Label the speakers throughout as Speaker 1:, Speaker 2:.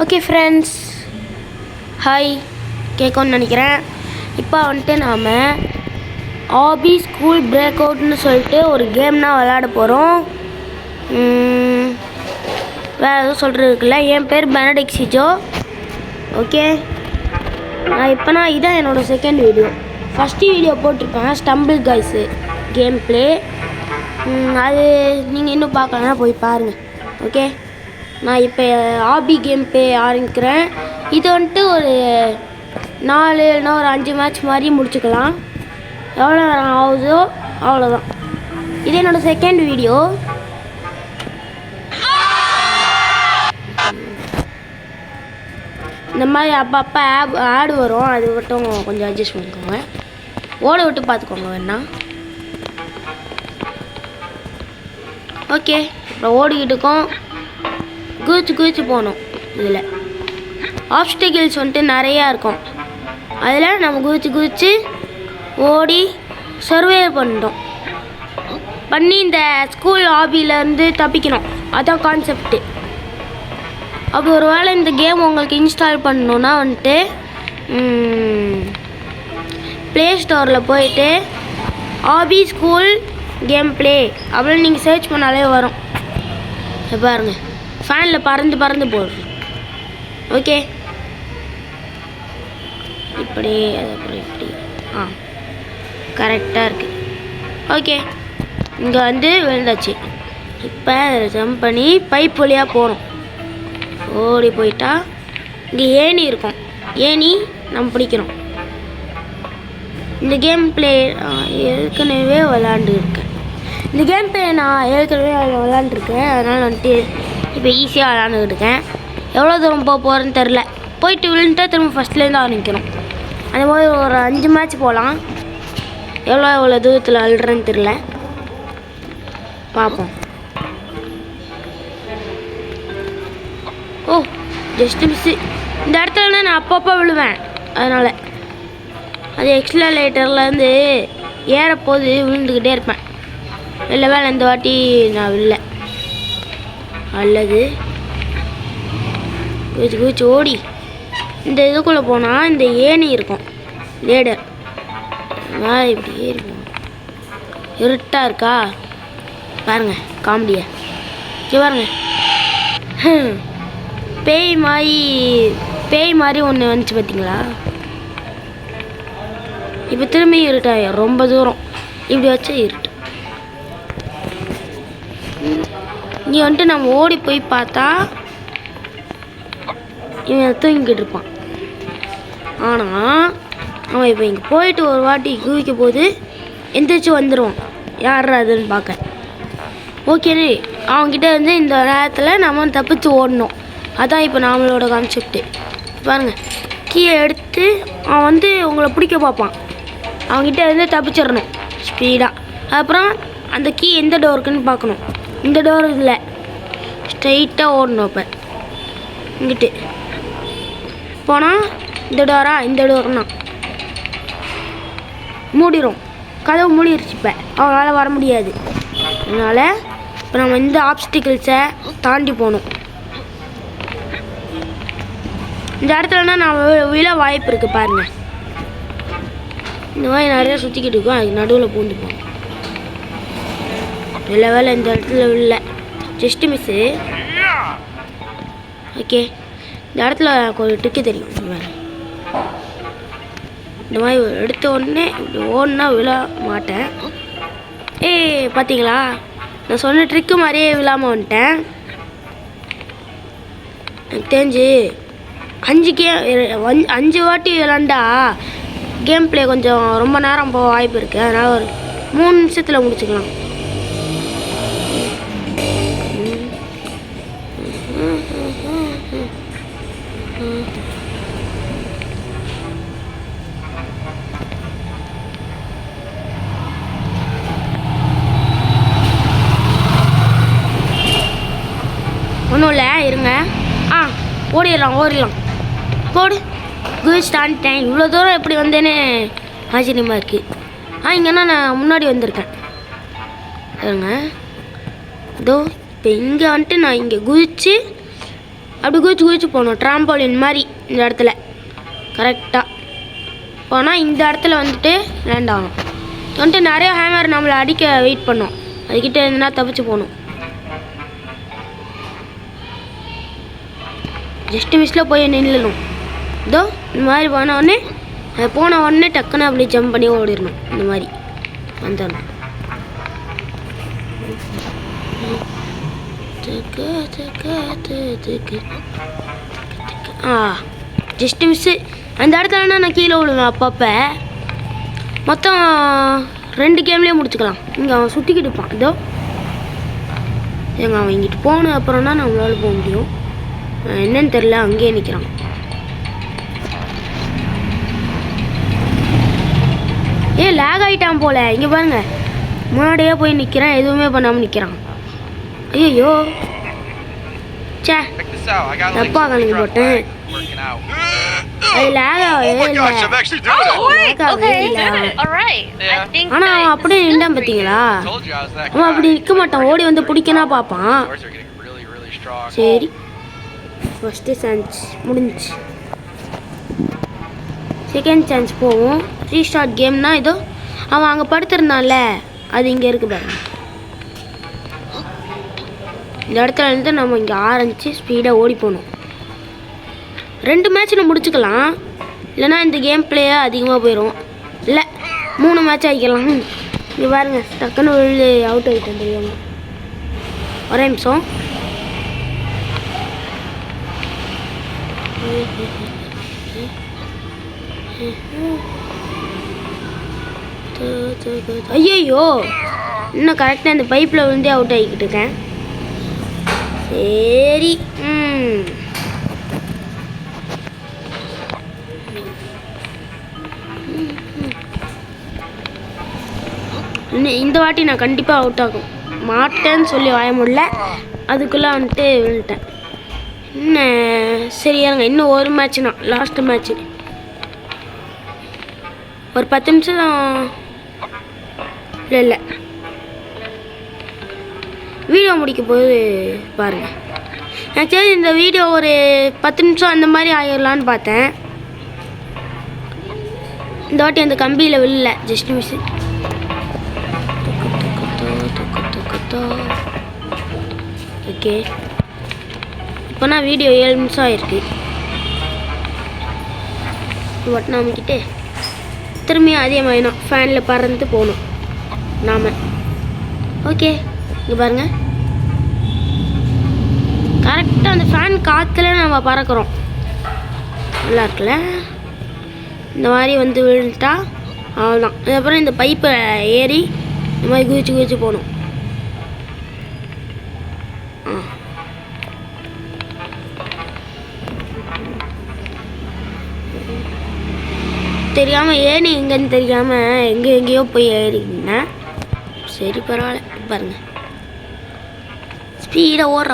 Speaker 1: Okay friends, hi கேட்கும்னு நினைக்கிறேன். இப்போ வந்துட்டு நாம் ஆபி ஸ்கூல் பிரேக் அவுட்னு சொல்லிட்டு ஒரு கேம்னா விளையாட போகிறோம். வேறு எதுவும் சொல்கிறதுக்குல்ல. என் பேர் பெனடிக்ட் சிஜோ. ஓகே, நான் இதான் என்னோடய செகண்ட் வீடியோ. ஃபஸ்ட்டு வீடியோ போட்டிருப்பேன் ஸ்டம்பிள் கைஸு கேம் ப்ளே. அது நீங்கள் இன்னும் பார்க்கலன்னா போய் பாருங்கள். ஓகே, நான் இப்போ ஆபி கேம் ப்ளே ஆரம்பிக்கிறேன். இது வந்துட்டு ஒரு 4 இல்லைனா ஒரு 5 மேட்ச் மாதிரி முடிச்சுக்கலாம். எவ்வளோ நேரம் ஆகுதோ அவ்வளோதான். இது என்னோடய செகண்ட் வீடியோ. இந்த மாதிரி அப்பப்போ ஆடு வரும், அது மட்டும் கொஞ்சம் அட்ஜஸ்ட் பண்ணிக்கோங்க. ஓட விட்டு பார்த்துக்கோங்க வேணா. ஓகே, இப்போ ஓடிக்கிட்டு இருக்கோம். குதிச்சு போகணும். இதில் ஆப்ஸ்டிகிள்ஸ் வந்துட்டு நிறையா இருக்கும். அதில் நம்ம குதிச்சு ஓடி சர்வே பண்ணி இந்த ஸ்கூல் ஆபியிலேருந்து தப்பிக்கணும். அதான் கான்செப்ட்டு. அப்படி ஒரு வேளை இந்த கேம் உங்களுக்கு இன்ஸ்டால் பண்ணணுன்னா வந்துட்டு ப்ளே ஸ்டோரில் போயிட்டு ஆபி ஸ்கூல் கேம் ப்ளே அப்படின்னு நீங்கள் சர்ச் பண்ணாலே வரும். பாருங்க, ஃபேனில் பறந்து போடுறோம். ஓகே, இப்படி அதுக்கப்புறம் இப்படி கரெக்டாக இருக்குது. ஓகே, இங்கே வந்து விழுந்தாச்சு. இப்போ ஜம்ப் பண்ணி பைப் வழியாக போகிறோம். ஓடி போயிட்டா இங்கே ஏணி இருக்கும். ஏணி நம்ம பிடிக்கிறோம். இந்த கேம் ப்ளே ஏற்கனவே விளாண்டுருக்கேன். அதனால் வந்துட்டு இப்போ ஈஸியாக விளாண்டுக்கிட்டு இருக்கேன். எவ்வளோ தூரம் போகிறேன்னு தெரில. போயிட்டு விழுந்துட்டா திரும்ப ஃபஸ்ட்லேருந்து ஆரம்பிக்கணும். அந்த மாதிரி ஒரு 5 மேட்ச் போகலாம். எவ்வளோ தூரத்தில் அழுறேன்னு தெரில, பார்ப்போம். ஓ, ஜஸ்ட் மிஸ்ஸு. இந்த இடத்துலனா நான் அப்பப்போ விழுவேன். அதனால் அது எக்ஸ்லரேட்டர்லேருந்து ஏறப்போது விழுந்துக்கிட்டே இருப்பேன். வேலை இந்த வாட்டி நான் இல்லை. அல்லது குதிச்சு ஓடி இந்த இதுக்குள்ளே போனால் இந்த ஏணி இருக்கும், லேடர். மேலே இப்படி ஏறி போகணும். இருட்டாக இருக்கா பாருங்க, காமெடியா பாருங்க. பேய் மாதிரி ஒன்று வந்துச்சு பார்த்தீங்களா? இப்போ திரும்பி இருட்டாக ரொம்ப தூரம் இப்படி வச்சா இருட்டு. இங்கே வந்துட்டு நம்ம ஓடி போய் பார்த்தா இவன் தூங்கிக்கிட்டு இருப்பான். ஆனால் அவன் இப்போ இங்கே போயிட்டு ஒரு வாட்டி குதிக்க போது எந்திரிச்சு வந்துடுவான். யார் அதுன்னு பார்க்க. ஓகேண்ணே, அவன்கிட்ட வந்து இந்த நேரத்தில் நம்ம தப்பிச்சு ஓடணும். அதான் இப்போ நம்மளோட கான்செப்ட்டு. பாருங்கள், கீயை எடுத்து அவன் வந்து உங்களை பிடிக்க பார்ப்பான். அவன்கிட்ட வந்து தப்பிச்சிடணும் ஸ்பீடாக. அப்புறம் அந்த கீ எந்த டோருக்குன்னு பார்க்கணும். இந்த டோர் இல்லை, ஸ்ட்ரைட்டாக ஓடணும். இப்போ இங்கிட்டு போனால் இந்த டோர்னா மூடிடும். கதவு மூடிடுச்சு. இப்போ அவனால் வர முடியாது. அதனால் இப்போ நம்ம இந்த ஆப்ஸ்டிக்கிள்ஸை தாண்டி போகணும். இந்த இடத்துலனா நான் விழ வாய்ப்பு இருக்குது பாருங்கள். இந்த மாதிரி நிறையா சுற்றிக்கிட்டு இருக்கும். அதுக்கு நடுவில் பூந்துப்போம். வேலை இந்த இடத்துல இல்லை, ஜஸ்ட் மிஸ்ஸு. ஓகே, இந்த இடத்துல ஒரு ட்ரிக்கு தெரியும். இந்த மாதிரி எடுத்த உடனே இப்படி ஓடனா விழ மாட்டேன். பார்த்தீங்களா, நான் சொன்ன ட்ரிக்கு மாதிரியே விழாமல் வந்துட்டேன். எனக்கு தெரிஞ்சு 5 வாட்டி விளாண்டா கேம் ப்ளே கொஞ்சம் ரொம்ப நேரம் போக வாய்ப்பு இருக்குது. அதனால் ஒரு 3 நிமிஷத்தில் முடிச்சுக்கலாம். ஒன்றும் இல்லை, இருங்க. ஓடிடலாம். போடு, குதிச்சு தாண்டிட்டேன். இவ்வளோ தூரம் எப்படி வந்தேன்னு ஆச்சரியமாக இருக்குது. இங்கன்னா நான் முன்னாடி வந்திருக்கேன். இருங்க, இதோ இப்போ இங்கே வந்துட்டு நான் இங்கே குதிச்சு அப்படி குதிச்சு போகணும். ட்ராம்போலின் மாதிரி இந்த இடத்துல கரெக்டாக போனால் இந்த இடத்துல வந்துட்டு லேண்ட் ஆகணும். வந்துட்டு நிறைய ஹேமர் நம்மளை அடிக்க வெயிட் பண்ணோம். அதுக்கிட்ட இருந்துன்னா தப்பிச்சு போகணும். ஜஸ்ட்டு மிஸ்ஸில் போய் நின்றுணும். இதோ இந்த மாதிரி போன உடனே டக்குன்னு அப்படி ஜம்ப் பண்ணி ஓடிடணும். இந்த மாதிரி வந்துடணும். ஜஸ்ட்டு மிஸ்ஸு அந்த இடத்துலனா நான் கீழே விழுவேன். அப்பப்போ மொத்தம் 2 கேம்லேயே முடிச்சுக்கலாம். இங்கே அவன் சுற்றிக்கிட்டு இருப்பான். இதோ அவன் இங்கிட்டு போன அப்புறம் தான் நம்மளால போக முடியும். என்னன்னு தெரில, அங்கேயே நிற்கிறான். லேக் ஆகிட்டான் போல. இங்கே பாருங்க, முன்னாடியே போய் நிற்கிறான், எதுவுமே பண்ணாமல் நிற்கிறான். ஐயோ சே, தப்பா கணக்கு போட்டேன். ஆனா அவன் அப்படியே நின்றான் பார்த்தீங்களா? அவன் அப்படி நிற்க மாட்டான், ஓடி வந்து பிடிக்கனா பார்ப்பான். சரி, ஃபஸ்ட்டு சான்ஸ் முடிஞ்சிச்சு. செகண்ட் சான்ஸ் போவோம். ரீஸ்டார்ட் கேம்னா இதோ அவன் அங்கே படுத்திருந்தான்ல, அது இங்கே இருக்கு பாருங்க. இந்த இடத்துல இருந்து நம்ம இங்கே ஆரம்பித்து ஸ்பீடாக ஓடி போகணும். 2 மேட்ச்சில் முடிச்சுக்கலாம், இல்லைனா இந்த கேம் பிளேயே அதிகமாக போயிடும். இல்லை 3 மேட்ச் ஆகிக்கலாம். இங்கே பாருங்க, டக்குன்னு விழுந்து அவுட் ஆகிட்டேன் தெரியாம. ஒரே நிமிஷம். ஐயோ, இன்னும் கரெக்டாக இந்த பைப்பில் விழுந்தே அவுட் ஆகிக்கிட்டு இருக்கேன். சரி, இந்த வாட்டி நான் கண்டிப்பாக அவுட் ஆகும் மாட்டேன்னு சொல்லி வாய முடியல, அதுக்குள்ளே வந்துட்டு விழுந்துட்டேன். சரியாங்க, இன்னும் ஒரு மேட்ச் தான், லாஸ்ட்டு மேட்ச்சு. ஒரு 10 நிமிஷம் இல்லை வீடியோ முடிக்க போது பாருங்கள். ஆக்சுவலி இந்த வீடியோ ஒரு 10 நிமிஷம் அந்த மாதிரி ஆகிடலான்னு பார்த்தேன். இந்த வாட்டி அந்த கம்பியில் விழல, ஜஸ்ட் மிஸ். ஓகே, இப்போனா வீடியோ 7 நிமிஷம் ஆயிருக்கு. பட் நம்மக்கிட்ட திரும்பியும் அதே மாதிரி தான் ஃபேனில் பறந்து போகணும் நாம். ஓகே, இங்கே பாருங்கள், கரெக்டாக அந்த ஃபேன் காற்றுல நம்ம பறக்கிறோம். நல்லா இருக்குல்ல? இந்த மாதிரி வந்து விழுந்துட்டா அவ்வளோதான். அதுக்கப்புறம் இந்த பைப்பை ஏறி இந்த மாதிரி குதிச்சு போகணும். தெரியாமல் ஏறி எங்கேன்னு தெரியாமல் எங்கேயோ போய் ஏறிக்கிட்டேன். சரி, பரவாயில்ல. பாருங்க, ஸ்பீடாக ஓடுற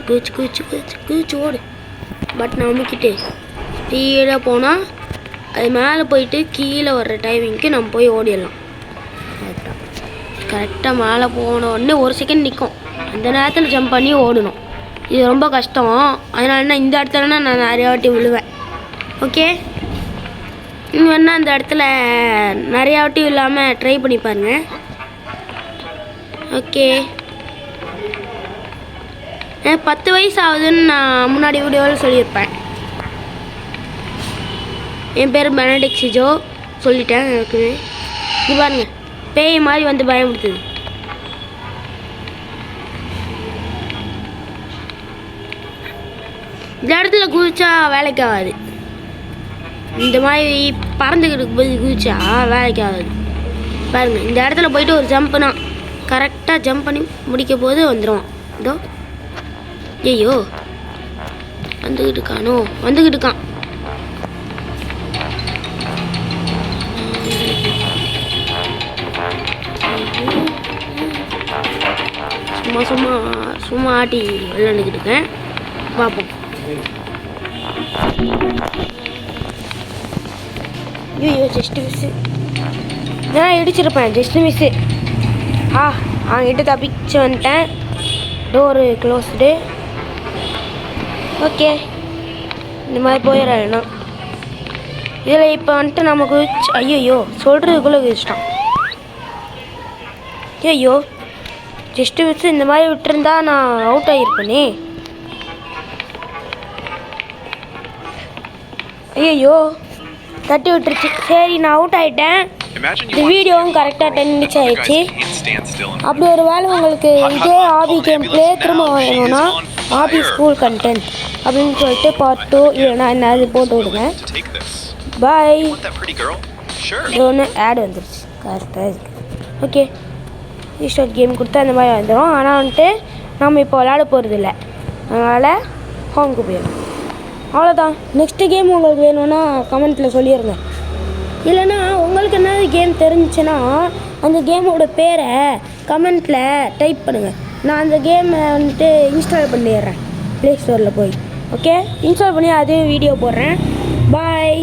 Speaker 1: குதிச்சு ஓடு. பட் நம்மக்கிட்ட ஸ்பீடாக போனால் அது மேலே போயிட்டு கீழே வர்ற டைமிங்க்கு நம்ம போய் ஓடிடலாம். கரெக்டாக மேலே போன உடனே 1 செகண்ட் நிற்கும், அந்த நேரத்தில் ஜம்ப் பண்ணி ஓடணும். இது ரொம்ப கஷ்டம். அதனால இந்த இடத்துலனா நான் நிறையா வாட்டி விழுவேன். ஓகே, நீங்கள் வேணால் அந்த இடத்துல நிறையா வாட்டி இல்லாமல் ட்ரை பண்ணி பாருங்கள். ஓகே, 10 வயசு ஆகுதுன்னு நான் முன்னாடி வீடியோவில் சொல்லியிருப்பேன். என் பேர் பெனடிக்ட் சிஜோ சொல்லிட்டேன். எனக்கு இது பாருங்க, பேய் மாதிரி வந்து பயமுடுத்துது. இந்த இடத்துல குதிச்சா வேலைக்கு ஆகாது. இந்த மாதிரி பறந்துக்கிட்டு போய் குதிச்சா வேலைக்கு ஆகாது. பாருங்க, இந்த இடத்துல போயிட்டு ஒரு ஜம்ப்னா கரெக்டாக ஜம்ப் பண்ணி முடிக்க போது வந்துடுவான். இதோ ஐயோ, வந்துக்கிட்டு இருக்கான். சும்மா ஆட்டி விளையாண்டுக்கிட்டு இருக்கேன். பார்ப்போம். ஐயோ, ஜஸ்ட் மிஸ்ஸு. இதெல்லாம் இடிச்சிருப்பேன், ஜஸ்ட் மிஸ்ஸு. அவங்கிட்ட தப்பிச்சு வந்துட்டேன். Door closed. ஓகே இந்த மாதிரி போயிடறேன்னா இதில் இப்போ வந்துட்டு நமக்கு ஐயோ சொல்கிறதுக்குள்ளே இஷ்டம். ஐயோ ஜஸ்ட்டு வச்சு இந்த மாதிரி விட்டுருந்தா நான் அவுட் ஆகிருப்பேனே. ஐயோ தட்டி விட்டுருச்சு. சரி நான் அவுட் ஆகிட்டேன். இந்த வீடியோவும் கரெக்டாக 10 மினிட்ஸ் ஆகிடுச்சு. அப்படி ஒரு வேளை உங்களுக்கு இதே ஆபி கேம் பிளே திரும்ப வேணும்னா ஆபி ஸ்கூல் கண்டென்ட் அப்படின்னு சொல்லிட்டு பார்ட் 2 இல்லைனா என்ன போட்டு விடுங்க. பாய். இது ஒன்று ஆட் வந்துருச்சு கரெக்டாக இருக்குது. ஓகே ரீஸ்டார்ட் கேம் கொடுத்தா அந்த மாதிரி வந்துடும். ஆனால் வந்துட்டு நம்ம இப்போ விளையாட போகிறதில்ல, அதனால் ஹோம்க்கு போயிடும். அவ்வளோதான். நெக்ஸ்ட்டு கேம் உங்களுக்கு வேணும்னா கமெண்ட்டில் சொல்லிடுங்க. இல்லைன்னா உங்களுக்கு என்ன கேம் தெரிஞ்சுன்னா அந்த கேமோட பேரை கமெண்ட்டில் டைப் பண்ணுங்கள். நான் அந்த கேமை வந்துட்டு இன்ஸ்டால் பண்ணிடுறேன் ப்ளே ஸ்டோரில் போய். ஓகே இன்ஸ்டால் பண்ணி அதே வீடியோ போடுறேன். பாய்.